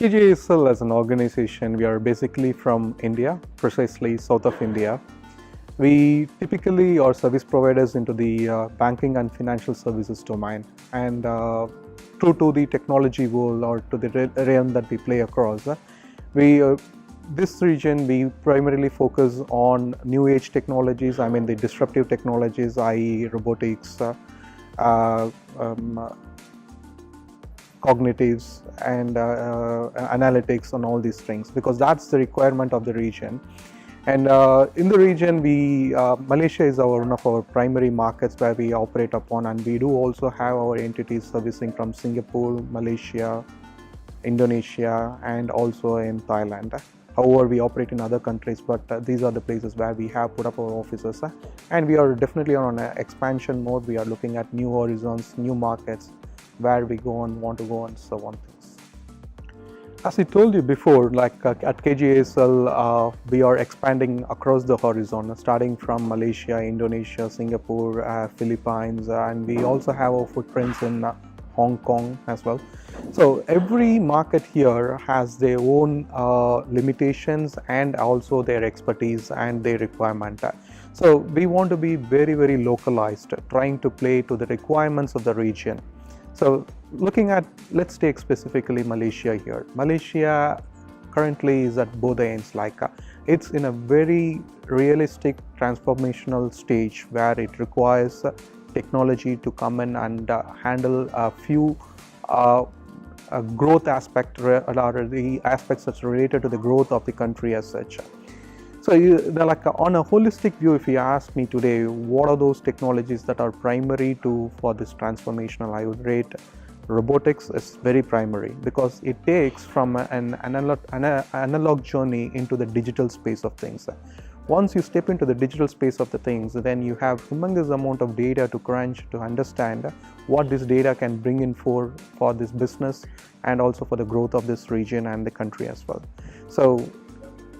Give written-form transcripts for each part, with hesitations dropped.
KJSL as an organization, we are basically from India, precisely south of India. We typically are service providers into the banking and financial services domain, and true to the technology world or to the realm that we play across, this region we primarily focus on new age technologies, I mean the disruptive technologies, i.e. robotics, cognitives and analytics and all these things, because that's the requirement of the region. And in the region, Malaysia is one of our primary markets where we operate upon, and we do also have our entities servicing from Singapore, Malaysia, Indonesia, and also in Thailand. However, we operate in other countries, but these are the places where we have put up our offices, and we are definitely on an expansion mode. We are looking at new horizons, new markets, where we want to go and so on things. As I told you before, like at KJSL, we are expanding across the horizon, starting from Malaysia, Indonesia, Singapore, Philippines, and we also have our footprints in Hong Kong as well. So every market here has their own limitations and also their expertise and their requirement. So we want to be very, very localized, trying to play to the requirements of the region. So looking at, let's take specifically Malaysia here. Malaysia currently is at both ends, like it's in a very realistic transformational stage where it requires technology to come in and handle a few growth aspects, or the aspects that's related to the growth of the country as such. So like on a holistic view, if you ask me today, what are those technologies that are primary for this transformational, I would rate robotics is very primary, because it takes from an analog journey into the digital space of things. Once you step into the digital space of the things, then you have humongous amount of data to crunch to understand what this data can bring in for this business and also for the growth of this region and the country as well. So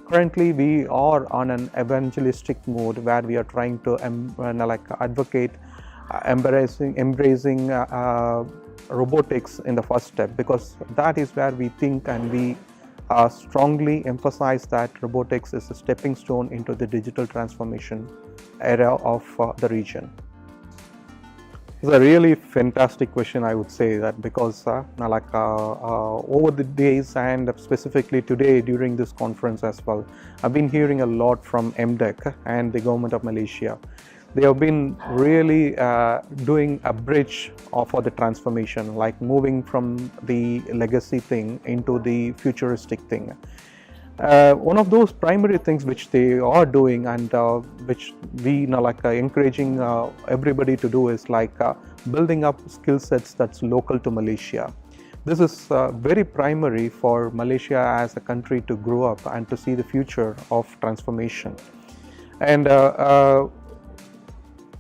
currently, we are on an evangelistic mode where we are trying to advocate embracing robotics in the first step, because that is where we think and we strongly emphasize that robotics is a stepping stone into the digital transformation era of the region. It's a really fantastic question, I would say, that because over the days and specifically today during this conference as well, I've been hearing a lot from MDEC and the government of Malaysia. They have been really doing a bridge for the transformation, like moving from the legacy thing into the futuristic thing. One of those primary things which they are doing and which we encouraging everybody to do is building up skill sets that's local to Malaysia. This is very primary for Malaysia as a country to grow up and to see the future of transformation. And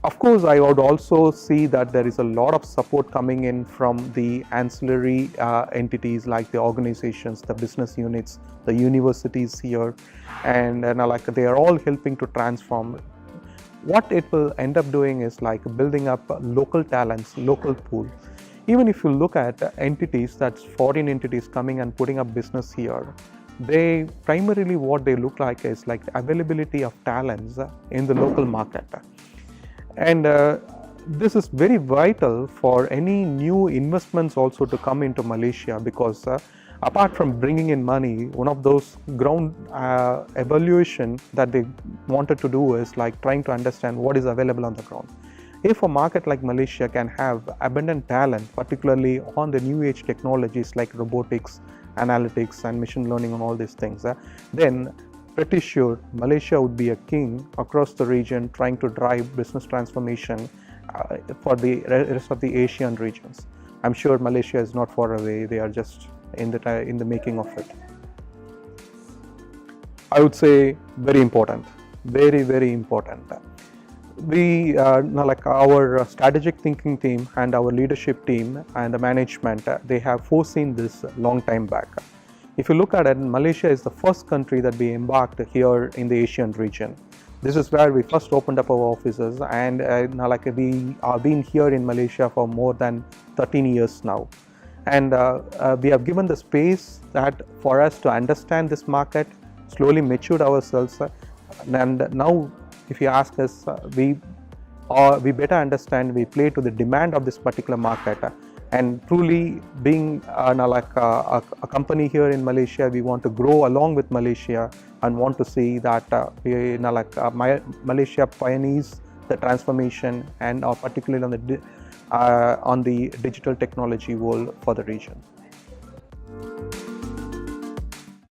of course, I would also see that there is a lot of support coming in from the ancillary entities like the organizations, the business units, the universities here, and they are all helping to transform. What it will end up doing is building up local talents, local pool. Even if you look at entities, that's foreign entities coming and putting up business here, they primarily what they look like is availability of talents in the local market. And this is very vital for any new investments also to come into Malaysia, because apart from bringing in money, one of those ground evaluation that they wanted to do is trying to understand what is available on the ground. If a market like Malaysia can have abundant talent, particularly on the new age technologies like robotics, analytics and machine learning and all these things, then pretty sure Malaysia would be a king across the region trying to drive business transformation for the rest of the Asian regions. I'm sure Malaysia is not far away, they are just in the making of it. I would say very important, very, very important. We our strategic thinking team and our leadership team and the management, they have foreseen this long time back. If you look at it, Malaysia is the first country that we embarked here in the Asian region. This is where we first opened up our offices, and we have been here in Malaysia for more than 13 years now. and we have given the space that for us to understand this market, slowly matured ourselves, and now if you ask us, we better understand, we play to the demand of this particular market, and truly being a company here in Malaysia, we want to grow along with Malaysia and want to see that Malaysia pioneers the transformation, and particularly on the digital technology world for the region.